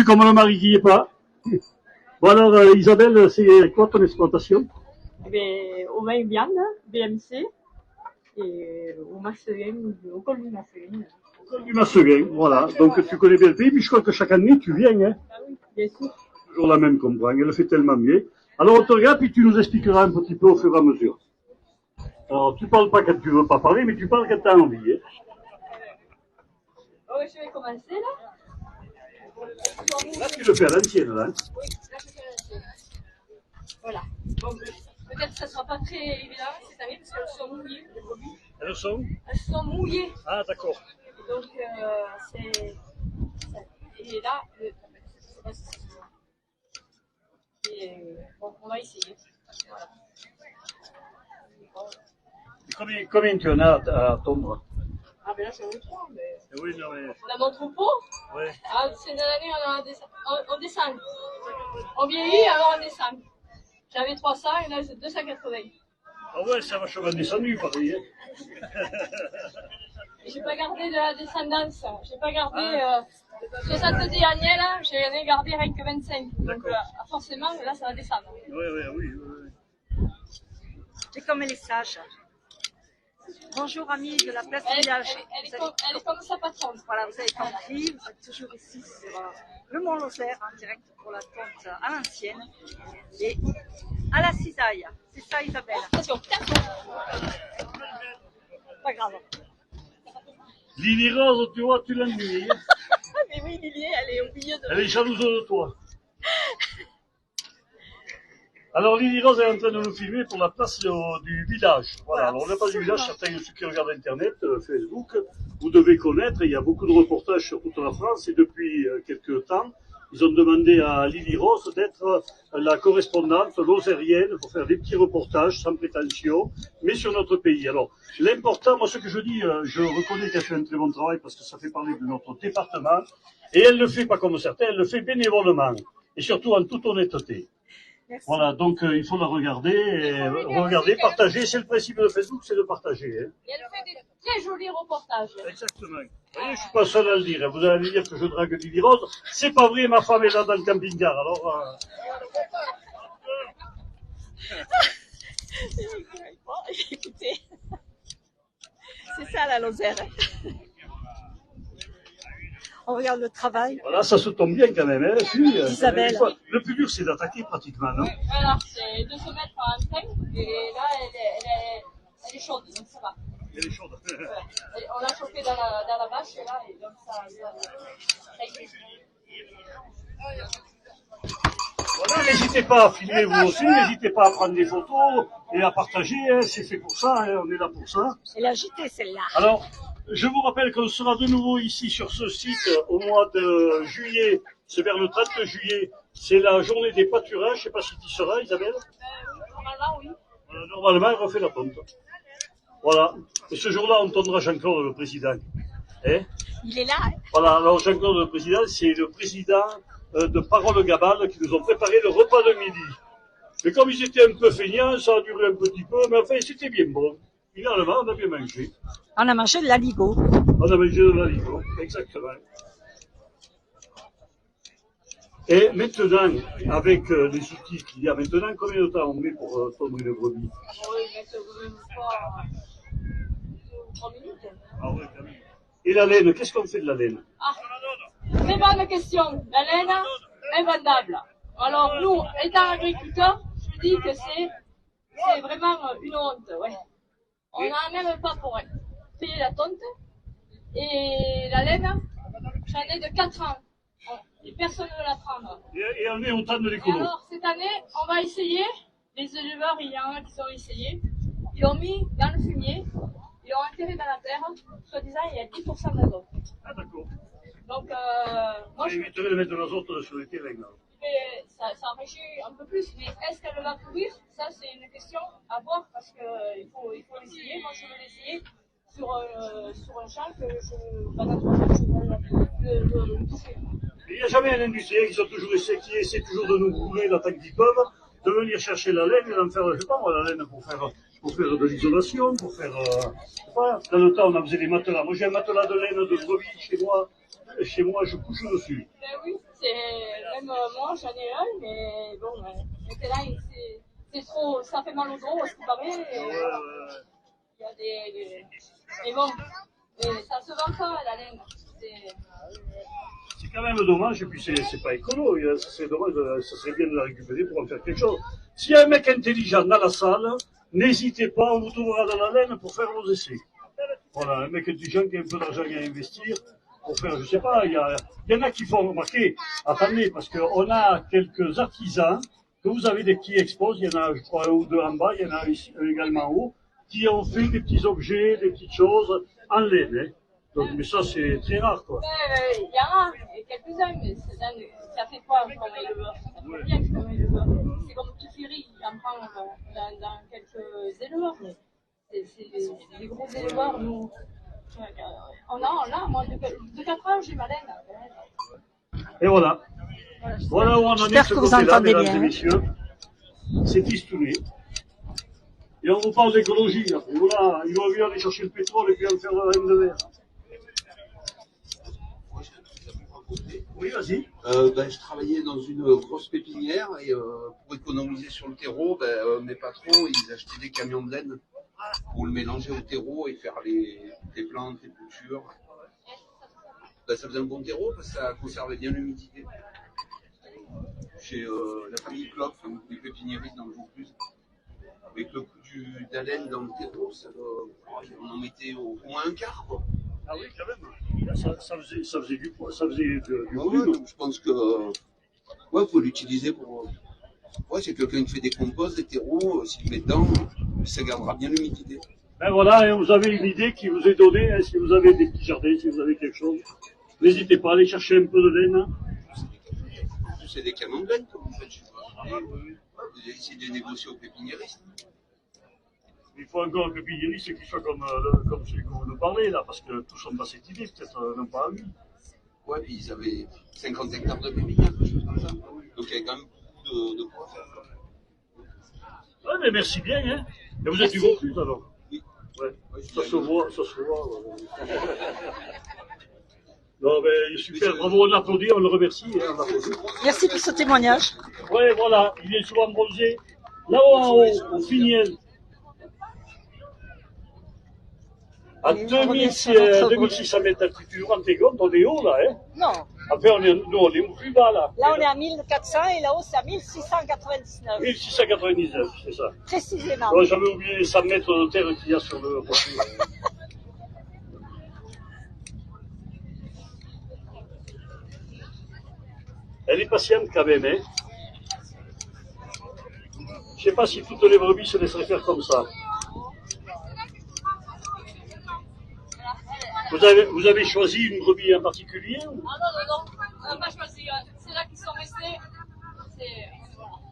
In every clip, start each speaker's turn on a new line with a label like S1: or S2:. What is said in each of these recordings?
S1: comme le mari qui n'y est pas. Bon alors, Isabelle, c'est quoi ton exploitation?
S2: Au vin viande, BMC, et au Masseguin, au col du Masseguin.
S1: Au col du Masseguin, voilà. Donc tu connais bien le pays, mais je crois que chaque année tu viens, hein.
S2: Ah oui, bien sûr.
S1: Toujours la même compagne, elle le fait tellement bien. Alors on te regarde, puis tu nous expliqueras un petit peu au fur et à mesure. Alors tu parles pas quand tu veux pas parler, mais tu parles quand tu as envie, hein.
S2: Oh, je vais commencer là.
S1: Là tu le fais à l'ancienne, là.
S2: Oui, là je fais à l'ancienne. Voilà. Donc, peut-être que ça ne sera pas très évident cette année parce qu'elles sont mouillées, les brebis. Elles sont mouillées.
S1: Ah d'accord.
S2: Et donc c'est... Et là, c'est pas si et bon, on va essayer. Voilà.
S1: Combien tu en as à tondre?
S2: Ah ben là j'en ai trois, mais...
S1: Oui, non mais...
S2: On a mon troupeau.
S1: Ouais.
S2: Ah, cette année on descend. On vieillit, alors on descend. J'avais 300 et là j'ai 280.
S1: Ah ouais, ça va vachement descendu, pareil. Hein.
S2: J'ai pas gardé de la descendance. J'ai pas gardé 70 années là, j'en ai gardé rien que 25. Donc forcément là ça va descendre.
S1: Oui.
S3: C'est comme les sages. Bonjour amis de la place du village.
S2: Elle est comme sa patronne.
S3: Voilà, vous avez compris, vous êtes toujours ici sur le Mont-Lozère, en direct pour la tonte à l'ancienne et à la cisaille. C'est ça Isabelle.
S2: Attention,
S3: Pas grave.
S1: Lily Rose, tu vois, tu l'ennuies.
S2: mais oui, Lily, elle est au milieu de...
S1: Elle est jalouse de toi. Alors Lily Rose est en train de nous filmer pour la place du village. Voilà, alors on n'a pas du village, certains ceux qui regardent Internet, Facebook, vous devez connaître, il y a beaucoup de reportages sur toute la France et depuis quelques temps, ils ont demandé à Lily Rose d'être la correspondante lozérienne pour faire des petits reportages sans prétention, mais sur notre pays. Alors l'important, moi ce que je dis, je reconnais qu'elle fait un très bon travail parce que ça fait parler de notre département et elle le fait pas comme certains, elle le fait bénévolement et surtout en toute honnêteté.
S3: Merci.
S1: Voilà, donc il faut la regarder, partager. C'est le principe de Facebook, c'est de partager. Hein.
S2: Et elle fait des très jolis reportages.
S1: Exactement. Vous voyez, je suis pas seul à le dire. Hein. Vous allez dire que je drague Lily Rose. C'est pas vrai, ma femme est là dans le camping-car. Alors.
S3: Écoutez, c'est ça la Lozère. On regarde le travail.
S1: Voilà, ça se tombe bien quand même. Hein.
S3: Isabelle.
S1: Le plus dur, c'est d'attaquer pratiquement. Non
S2: Voilà, c'est 200 mètres en train. Et là, elle est chaude, donc ça va.
S1: Elle est chaude.
S2: Ouais. On l'a chauffée dans la vache, là, et donc ça
S1: Voilà, n'hésitez pas à filmer vous aussi, n'hésitez pas à prendre des photos et à partager. Hein. C'est fait pour ça, hein. On est là pour ça.
S3: Elle est agitée celle-là.
S1: Alors, je vous rappelle qu'on sera de nouveau ici sur ce site au mois de juillet. C'est vers le 30 juillet. C'est la journée des pâturages. Je ne sais pas si tu y seras, Isabelle.
S2: normalement, oui.
S1: Voilà, normalement, elle refait la tonte. Voilà. Et ce jour-là, on tondra Jean-Claude, le président. Hein?
S3: Il est là. Hein.
S1: Voilà. Alors, Jean-Claude, le président, c'est le président de Parole Gabal qui nous ont préparé le repas de midi. Mais comme ils étaient un peu feignants, ça a duré un petit peu, mais enfin, c'était bien bon. Finalement, on a bien mangé.
S3: On a mangé de l'aligot.
S1: On a mangé de l'aligot, exactement. Et maintenant, avec les outils qu'il y a maintenant, combien de temps on met pour tondre une brebis?
S2: Oui, mais ça ne même pas 3 minutes.
S1: Ah ouais, quand même. Et la laine, qu'est-ce qu'on fait de la laine?
S2: Ah, très bonne question. La laine est vendable. Alors, nous, étant agriculteurs, je dis que c'est vraiment une honte. Ouais. On n'en a même pas pour payer la tonte. Et la laine, j'en ai de 4 ans. Et personne ne veut la prendre.
S1: Et on est au temps de l'écolo.
S2: Alors, cette année, on va essayer. Les éleveurs, il y en a qui ont essayé. Ils l'ont mis dans le fumier. Ils l'ont enterré dans la terre. Soi-disant, il y a 10% d'azote.
S1: Ah, d'accord.
S2: Donc, moi,
S1: je éviterai de mettre de l'azote sur les terrains.
S2: Mais ça enrichit un peu plus. Mais est-ce qu'elle va courir? Ça, c'est une question à voir parce qu'il faut l'essayer. Moi, je vais l'essayer sur un champ que pendant 3 ans, je vais le toucher.
S1: Il n'y a jamais un industriel qui essaie toujours de nous brûler la tant qu'ils peuvent, de venir chercher la laine et d'en faire, je sais pas moi, la laine pour faire de l'isolation, pour faire, voilà. Dans le temps, on en faisait des matelas. Moi, j'ai un matelas de laine de brebis chez moi, je couche dessus.
S2: Ben oui, c'est Même moi, j'en ai un, mais bon, maintenant, c'est trop, ça fait mal au dos, ce qui paraît. Il y a des... Mais bon, ça se vend pas, la laine.
S1: C'est quand même dommage, et puis c'est pas écolo, ça serait dommage, ça serait bien de la récupérer pour en faire quelque chose. S'il y a un mec intelligent dans la salle, n'hésitez pas, on vous trouvera dans la laine pour faire vos essais. Voilà, un mec intelligent qui a un peu d'argent à investir, pour faire, je sais pas, il y en a qui font remarquer, attendez, parce qu'on a quelques artisans, que vous avez qui exposent, il y en a, je crois, un ou deux en bas, il y en a ici, également en haut, qui ont fait des petits objets, des petites choses en laine, hein. Donc, mais ça, c'est très rare, quoi.
S2: Il y en a quelques-uns, mais ça fait quoi comme éleveur? Ça fait bien comme éleveur. C'est comme Kifiri, il en prend dans quelques éleveurs, mais c'est des gros éleveurs, nous. On a, moi, de 4 ans, j'ai ma laine.
S1: Et voilà. Voilà où on en est.
S4: J'espère que vous entendez bien.
S1: Mesdames et messieurs, c'est Istouné. Et on vous parle d'écologie. Voilà, ils vont venir aller chercher le pétrole et puis en faire la reine de verre. Oui, vas-y.
S5: Je travaillais dans une grosse pépinière et pour économiser sur le terreau, mes patrons ils achetaient des camions de laine pour le mélanger au terreau et faire les plantes, les cultures. Ça faisait un bon terreau parce que ça conservait bien l'humidité. Chez la famille Klopp, des pépiniéristes dans le Vaucluse, avec le coût de la laine dans le terreau, on en mettait au moins un quart, quoi.
S1: Ah oui, quand même. Ça faisait du
S5: volume. Je pense que faut l'utiliser pour. C'est quelqu'un qui fait des composts, des terreaux, s'il met dedans, ça gardera bien l'humidité.
S1: Ben voilà, et vous avez une idée qui vous est donnée, hein, si vous avez des petits jardins, si vous avez quelque chose, n'hésitez pas à aller chercher un peu de laine. Hein.
S5: C'est des canons de laine, comme vous faites, je sais pas. Vous essayez de négocier aux pépiniéristes.
S1: Il faut encore un pépiniériste qui soit comme celui qu'on nous parlait là, parce que tous sont pas cette idée, peut-être non pas à lui.
S5: Ouais, puis ils avaient 50 hectares de pépinière, quelque chose comme ça. Donc il y a quand même de quoi faire.
S1: Ouais, mais merci bien, hein. Et vous êtes du Vaucluse alors?
S5: Oui.
S1: Ouais, ça se voit. Non, mais super, bravo, on l'applaudit, on le remercie. Hein, on l'applaudit.
S4: Merci pour ce témoignage.
S1: Ouais, voilà, il est souvent bronzé. Là-haut en haut, au Finiel. À 2600 mètres d'altitude, en Tégone, on est haut là, hein.
S4: Non.
S1: Après, on est plus bas là.
S4: Là, on est à 1400 et là-haut, c'est à 1699.
S1: 1699, c'est ça.
S4: Précisément.
S1: Ouais, j'avais oublié les 100 mètres de terre qu'il y a sur le profil. Elle est patiente quand même, hein. Je sais pas si toutes les brebis se laisseraient faire comme ça. Vous avez choisi une brebis en particulier ou?
S2: Ah non, on n'a pas choisi. C'est là qu'ils sont restés.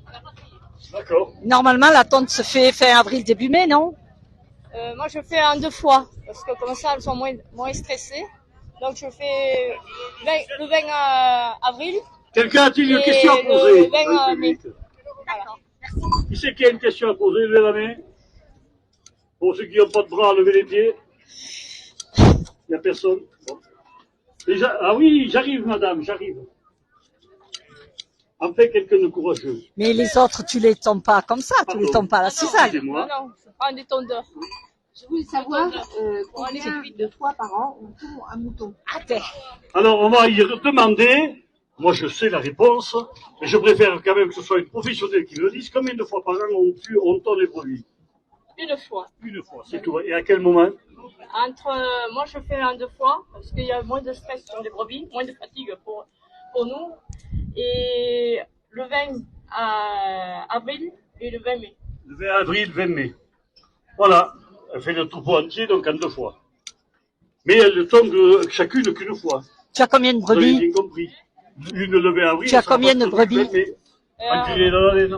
S2: On n'a pas trié.
S1: D'accord.
S4: Normalement, la tonte se fait fin avril, début mai, non?
S2: Moi, je fais en 2 fois, parce que comme ça, elles sont moins stressées. Donc, je fais le 20 avril.
S1: Quelqu'un a-t-il une question à poser?
S2: Le 20 mai.
S3: D'accord, merci.
S1: Qui c'est qui a une question à poser? Levez la main. Pour ceux qui n'ont pas de bras, levez les pieds. Il n'y a personne. Bon. Ah oui, j'arrive, madame, j'arrive. En fait, quelqu'un de courageux.
S4: Mais les autres, tu les tombes pas comme ça, tu les tombes pas à la cisaille.
S1: Excusez-moi.
S2: Non, je prends des tondeurs.
S6: Je voulais savoir combien de fois par an on tourne un mouton.
S1: Alors, on va y demander. Moi, je sais la réponse, mais je préfère quand même que ce soit une professionnelle qui me le dise. Combien de fois par an on tourne les produits?
S2: Une fois.
S1: Une fois, c'est tout. Et à quel moment?
S2: Moi, je fais en 2 fois, parce qu'il y a moins de stress sur les brebis, moins de fatigue pour nous. Et le 20 avril et le 20 mai.
S1: Le 20 avril, 20 mai. Voilà. Elle fait le troupeau entier, donc en 2 fois. Mais elle ne tombe chacune qu'une fois.
S4: Tu as combien de
S1: Vous avez
S4: brebis?
S1: bien compris. Une le 20 avril.
S4: Tu as combien de brebis?
S2: Je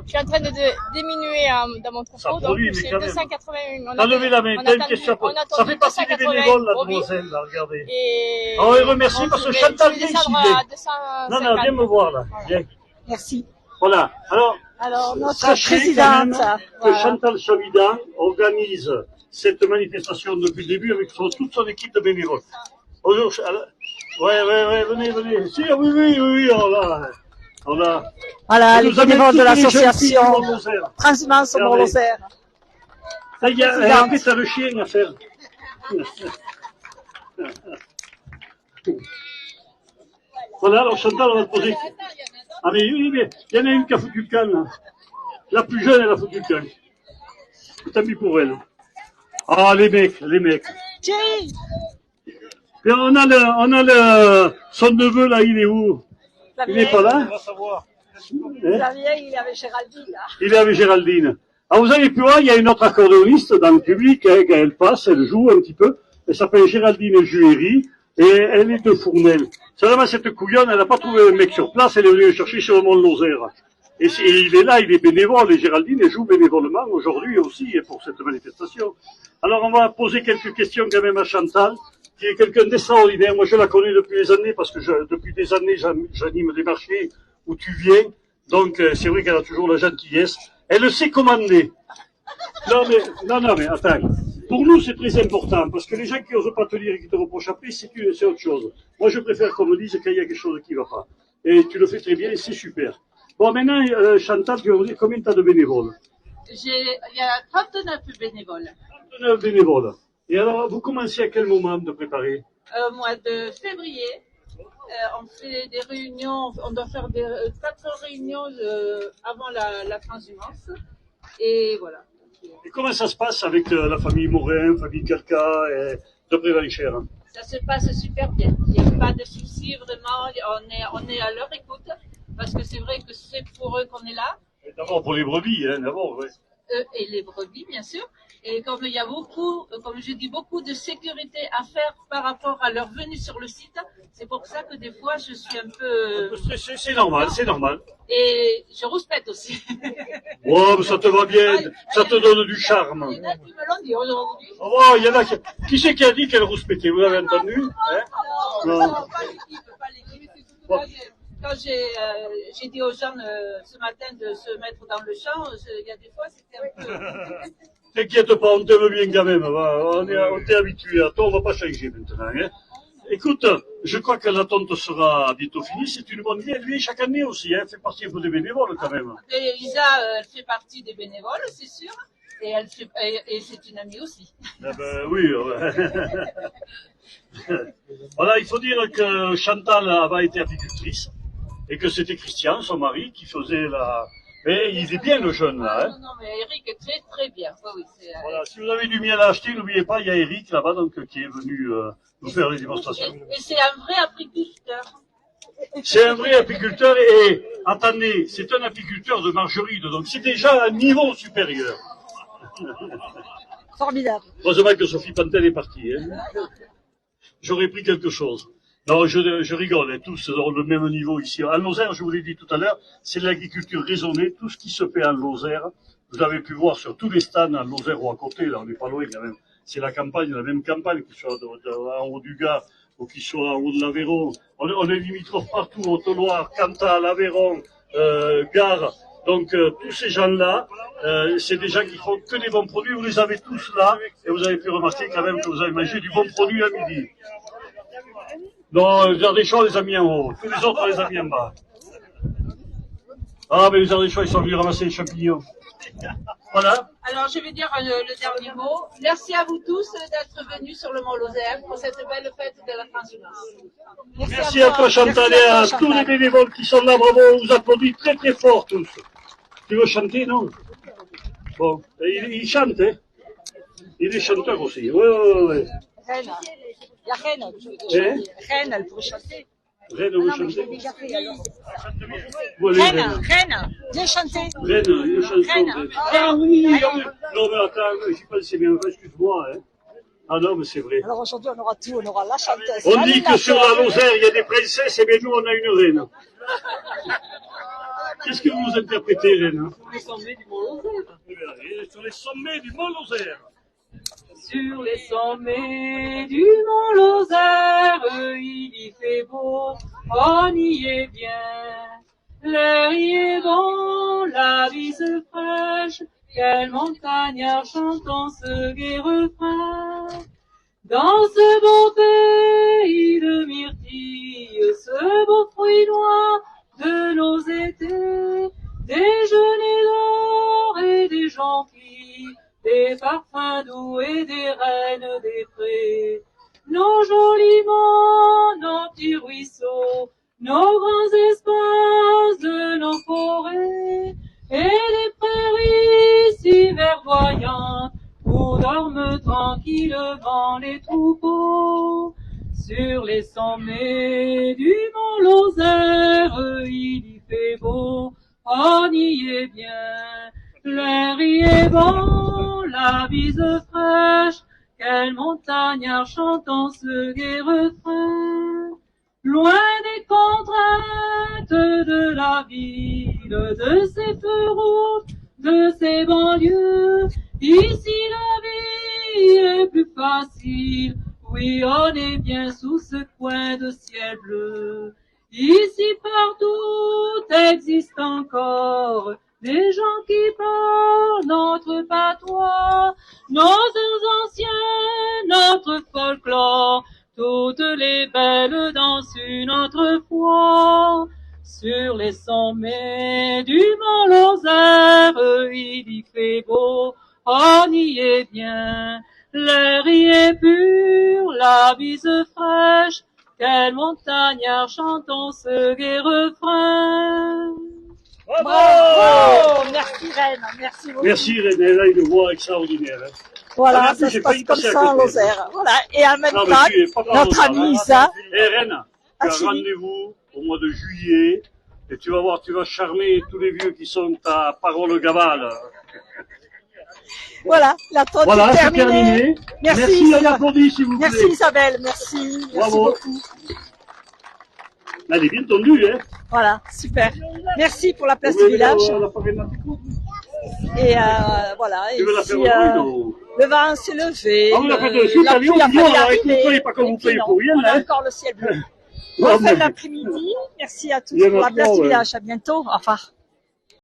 S2: suis en train de diminuer dans mon troupeau, donc
S1: produit,
S2: c'est
S1: mais quand même.
S2: 281.
S1: T'as levé la main, t'as une question à poser. Ça fait partie des bénévoles, la demoiselle, là, regardez. Oh, et remercie parce que Chantal vient ici. Non, viens me voir, là. Viens.
S4: Merci.
S1: Voilà.
S4: Alors, notre
S1: sachez
S4: présidente,
S1: quand même que Chantal Chamidan organise cette manifestation depuis le début avec toute son équipe de bénévoles. Bonjour. Ouais, venez. Si, oui, oh là. Voilà.
S4: Voilà,
S1: Elle
S4: les
S1: nous amène
S4: bénévoles de
S1: toutes les jeunes filles
S4: l'association
S1: du Mont-Lozère.
S4: Transhumance au
S1: Regardez.
S4: Mont-Lozère.
S1: Ça y est, après t'as le chien à faire. Voilà, alors Chantal, on va te poser. Ah mais oui, mais il y en a une qui a foutu le camp, là. La plus jeune, elle a foutu le camp. Tant pis pour elle. Ah, les mecs.
S4: Thierry,
S1: Et on a son neveu, là, il est où? Il n'est pas là?
S4: Xavier, il est avec Géraldine, là.
S1: Il est avec Géraldine. Ah, vous avez pu voir, il y a une autre accordéoniste dans le public, hein, quand elle passe, elle joue un petit peu. Elle s'appelle Géraldine Juéry, et elle est de Fournel. Seulement, cette couillonne, elle n'a pas trouvé un mec sur place, elle est venue le chercher sur le Mont-Lozère. Et il est là, il est bénévole, et Géraldine, elle joue bénévolement aujourd'hui aussi, pour cette manifestation. Alors, on va poser quelques questions quand même à Chantal, qui est quelqu'un d'extraordinaire. Moi, je la connais depuis des années, parce que depuis des années, j'anime des marchés où tu viens. Donc, c'est vrai qu'elle a toujours la gentillesse. Elle sait commander. Non, mais attends. Pour nous, c'est très important, parce que les gens qui n'osent pas te dire et qui te reprochent après, c'est autre chose. Moi, je préfère qu'on me dise qu'il y a quelque chose qui ne va pas. Et tu le fais très bien, et c'est super. Bon, maintenant, Chantal, tu vas me dire combien tu as de bénévoles?
S7: Il y a 39 bénévoles.
S1: 39 bénévoles. Et alors, vous commencez à quel moment de préparer?
S7: Au mois de février, on fait des réunions, on doit faire 4 réunions avant la transhumance. Et voilà.
S1: Et comment ça se passe avec la famille Morin, famille Calca et de Prévenchère?
S7: Ça se passe super bien. Il n'y a pas de soucis, vraiment. On est à leur écoute. Parce que c'est vrai que c'est pour eux qu'on est là.
S1: D'abord pour les brebis, hein, d'abord, oui.
S7: Et les brebis, bien sûr. Et comme il y a beaucoup, comme je dis, beaucoup de sécurité à faire par rapport à leur venue sur le site, c'est pour ça que des fois je suis un peu
S1: stressé, c'est normal, c'est normal.
S7: Et je rouspète aussi.
S1: Oh, mais ça te va bien, ça te donne du charme.
S7: Il y en a qui me l'ont dit aujourd'hui.
S1: Oh, il y en a qui c'est qui a dit qu'elle rouspétait? Vous avez entendu? Hein?
S7: Non, pas l'équipe.
S1: Bon.
S7: Quand j'ai dit aux gens ce matin de se mettre dans le champ, il y a des fois c'était un peu...
S1: T'inquiète pas, on t'aime bien quand même. On t'est habitué à toi, on va pas changer maintenant. Hein. Écoute, je crois que la tonte sera bientôt finie. C'est une bonne idée. Elle vient chaque année aussi. Elle fait partie un peu des bénévoles quand même.
S7: Et Lisa, elle fait partie des bénévoles, c'est sûr. Et c'est une amie aussi.
S1: Eh ben, oui. Voilà, il faut dire que Chantal avait été apicultrice et que c'était Christian, son mari, qui faisait la... Et il est bien le jeune là. Hein.
S7: Non, mais Eric est très très bien. Oui,
S1: voilà, si vous avez du miel à acheter, n'oubliez pas, il y a Eric là-bas donc qui est venu nous faire les démonstrations.
S7: Et c'est un vrai apiculteur.
S1: C'est un vrai apiculteur et attendez, c'est un apiculteur de margeride, donc c'est déjà un niveau supérieur.
S4: Formidable.
S1: Heureusement que Sophie Pantel est partie. Hein. J'aurais pris quelque chose. Non, je rigole, hein, tous ont le même niveau ici. En Lozère, je vous l'ai dit tout à l'heure, c'est de l'agriculture raisonnée, tout ce qui se fait en Lozère. Vous avez pu voir sur tous les stands en Lozère ou à côté, là on n'est pas loin quand même. C'est la campagne, la même campagne, qu'il soit en haut du Gard ou qu'il soit en haut de l'Aveyron. On est limitrophes partout, Haute-Loire, Cantal, Aveyron, Gard. Donc tous ces gens-là, c'est des gens qui font que des bons produits. Vous les avez tous là et vous avez pu remarquer quand même que vous avez mangé du bon produit à midi. Non, les Ardéchois, on les a mis en haut. Tous les autres, on les a mis en bas. Ah, mais les Ardéchois, ils sont venus ramasser les champignons. Voilà.
S7: Alors, je vais dire le dernier mot. Merci à vous tous d'être venus sur le Mont-Lozère pour cette belle fête de la transhumance.
S1: Merci à toi, Chantal, et à tous les bénévoles qui sont là. Bravo, on vous applaudit très très fort tous. Tu veux chanter, non? Bon, il chante, hein. Il est chanteur aussi. Oui.
S4: Reine. Il y a Reine. Reine, elle pourrait chanter.
S1: Reine, vous chantez?
S4: Reine, viens chanter.
S1: Reine, chanson. Ah oui, non mais attends, j'y pensais bien, excuse-moi. Hein. Ah non, mais c'est vrai.
S4: Alors aujourd'hui, on aura tout, on aura la chanteuse.
S1: On dit que sur la Lozère, il y a des princesses, et bien nous, on a une reine. Qu'est-ce que vous interprétez, reine?
S7: Sur les sommets du Mont-Lozère.
S1: Sur les sommets du Mont-Lozère.
S7: Sur les sommets du Mont-Lozère, il y fait beau, on y est bien. L'air y est bon, la bise fraîche, quel montagnard chantant ce gai refrain. Dans ce beau pays de myrtille, ce beau fruit noir de nos on y est bien. L'air y est bon, la bise fraîche, quel montagnard chantant ce gai refrain. Loin des contraintes de la ville, de ses feux rouges, de ses banlieues, ici la vie est plus facile. Oui, on est bien sous ce coin de ciel bleu. Ici partout existe encore des gens qui parlent notre patois, nos heures anciennes, notre folklore. Toutes les belles dansent une autre fois. Sur les sommets du Mont Lozère, il y fait beau, on y est bien. L'air y est pur, la bise fraîche, quel montagnard chantons ce gai refrain.
S4: Bravo! Merci Reine, merci beaucoup.
S1: Merci Reine, elle a une voix extraordinaire. Hein.
S4: Voilà,
S1: Ah,
S4: ça
S1: j'ai
S4: se passe
S1: failli
S4: comme
S1: passer à
S4: ça en
S1: côté.
S4: Lozère. Voilà, et en même
S1: Non, mais tu es pas
S4: temps,
S1: dans
S4: notre
S1: Lozère,
S4: ami
S1: hein.
S4: Isa.
S1: Et Reine, tu as
S4: Chili.
S1: rendez-vous au mois de juillet et tu vas voir, tu vas charmer tous les vieux qui sont à Parole-Gavale.
S4: Voilà, la tonte
S1: Voilà,
S4: est
S1: c'est
S4: terminée.
S1: terminé.
S4: Merci,
S1: on applaudit s'il vous plaît.
S4: Merci Isabelle, merci. Merci
S1: Bravo.
S4: beaucoup.
S1: Elle est bien tendue, hein.
S4: Voilà, super. Merci pour la place
S1: Vous
S4: du
S1: voulez
S4: village.
S1: la Farinatico?
S4: Et voilà, et
S1: Tu veux la
S4: ici,
S1: faire au bruit, non?
S4: le vent s'est levé.
S1: Ah, vous la faites de suite,
S4: la
S1: allez,
S4: pluie
S1: on
S4: a
S1: dit,
S4: failli
S1: alors,
S4: arriver.
S1: écoutez, pas comme
S4: Et
S1: vous
S4: puis
S1: payez
S4: non,
S1: pour rien,
S4: on a
S1: hein.
S4: encore le ciel bleu.
S1: Non,
S4: Bonne fin
S1: mais-
S4: d'après-midi. Merci à tous
S1: Il y en
S4: pour
S1: a
S4: la place
S1: pas,
S4: du
S1: ouais.
S4: village. À bientôt. Au revoir.